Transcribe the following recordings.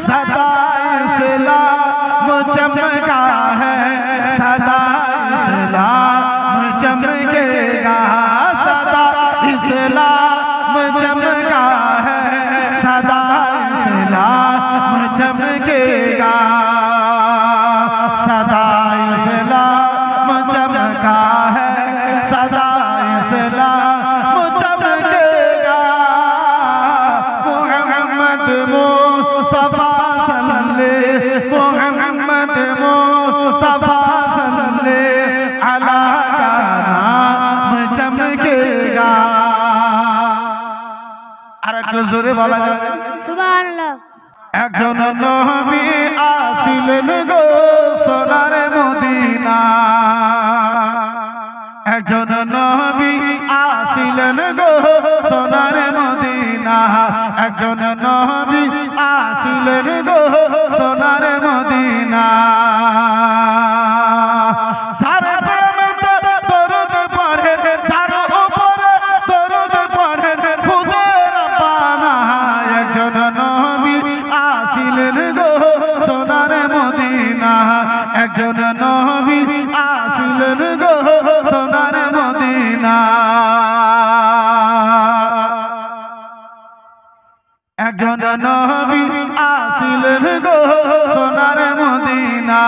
सदा इस्लाम चमका है, सदा इस्लाम चमकेगा, सदा इस्लाम चमका है, सदा इस्लाम चमकेगा, सदा इस्लाम चमका है, सदा इस्लाम चमकेगा। मोहम्मद मुस्तफा सल्लल्लाहु मोहम्मद मुस्तफा सल्लल्लाहु अला का नाम चमकेगा। আর একটু জোরে বলা যাবে সুবহানাল্লাহ। একজন নবী আসিলেন গো সোনার মদিনা, একজন নবী আসিলেন গো সোনার মদিনা, একজন নবী আসিলেন গো সোনার মদিনা। যার প্রেমেতে দরুদ পড়েন, যার উপরে দরুদ পড়েন খুদের পানা, একজন নবী আসিলেন গো সোনার মদিনা, একজন নবী আসিলেন গো সোনার মদিনা, একজন নবী আসিলেন গো সোনার মদিনা।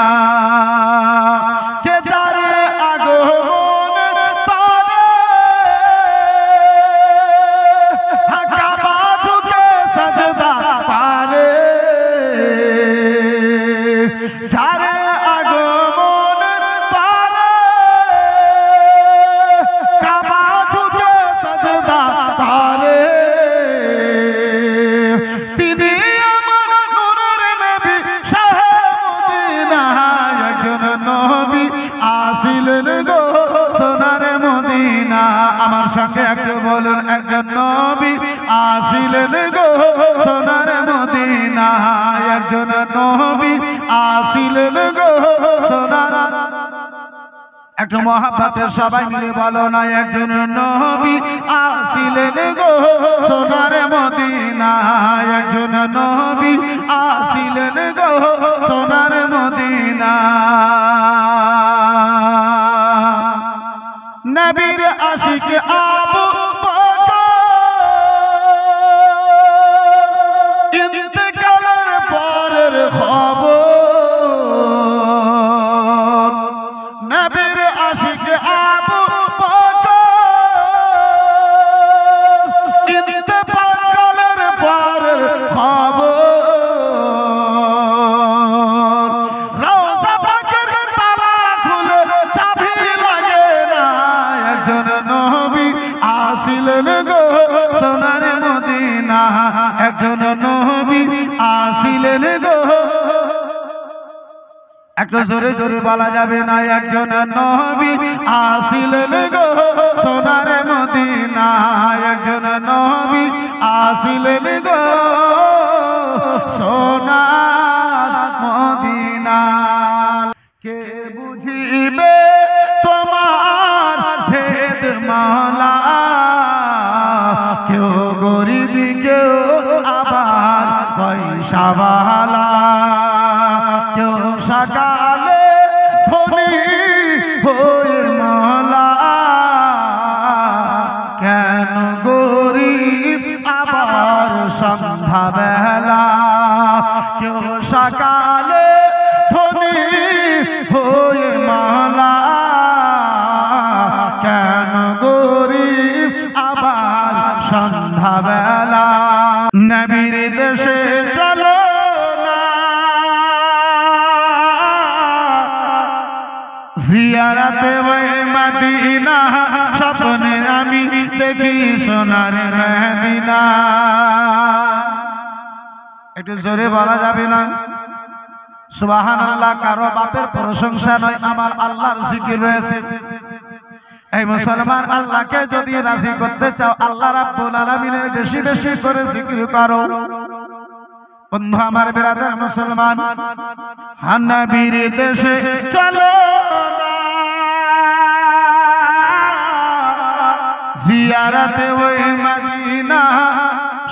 কে যারে আগমন পারে কাবা ঝুঁকে সাজদা পারে, যারে আগমন পারে কাবা ঝুঁকে সাজদা পারে, তিনি আমার নূরের নবী শাহে মদিনা, একজন নবী আসিলেন গো সোনার মদিনা। আমার সঙ্গে একটু বলুন, একজন নবী আসিলেন গো সোনার মদিনা, একজন নবী আসিলেন গো সোনার। একটু মহাব্বতের সবাই মিলে বলো না, একজন নবী আসিলেন গো সোনার মদিনা, একজন নবী আসিলেন গো সোনার মদিনা। নবীর আশিক আবু বকর ইন্তেকালের পরের খবর, নবীর আশিক আবু বকর ইন্তেকালের পরের খবর, রওজা পাকের তালা খুলে চাবি লাগে না, একজন নবী আসিলেন গো সোনার মদিনা, একজন নবী আসিলেন গো। একটু জোরে জোরে বলা যাবে না, একজন নবী আসিলেন গো সোনার মদিনা, একজন নবী আসিলেন গো সোনার মদিনা। কে বুঝিবে তোমার ভেদ মালা, কেউ গরিব কেউ আবার পয়সাওয়ালা, কেউ সকালে ধনী হয়ে মালা, কেন গরিব আবার সন্ধ্যাবেলা, কেউ সকালে ধনী হয়ে মালা, কেন গরিব আবার সন্ধ্যাবেলা। নবীর দেশে চলো না জিয়ারতে ওই মদিনা, স্বপ্নে আমি দেখি সোনার মদিনা। একটু জোরে বলা যাবে না সুবহানাল্লাহ। কারো বাপের প্রশংসা নয়, আমার আল্লাহর জিকির রয়েছে। এই মুসলমান, আল্লাহকে যদি রাজি করতে চাও, আল্লাহ রাব্বুল আলামিনের বেশি বেশি করে জিকির করো। বন্ধু আমার, বিরাদার মুসলমান, নবীর দেশে চলো জিয়ারতে ওই মদিনা,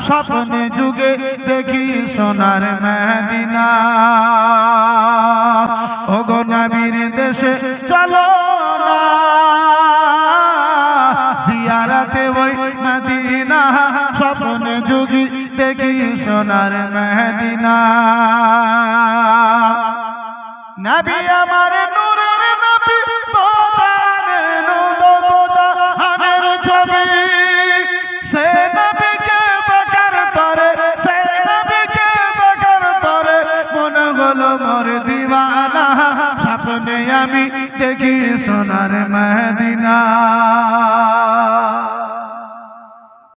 স্বপ্নে যুগে দেখি সোনার মদিনা ওগো নবীর দেশে চলো না জিয়ারতে ওই মদিনা স্বপ্নে যুগে দেখি সোনার মদিনা নবী আমার নূরের নবী তো জানের নূর তো জাহানের ছবি সে নবীকে দেখার তরে সে নবীকে দেখার তরে মনে হলো মোর দিওয়ানা স্বপ্নে আমি দেখি সোনার মদিনা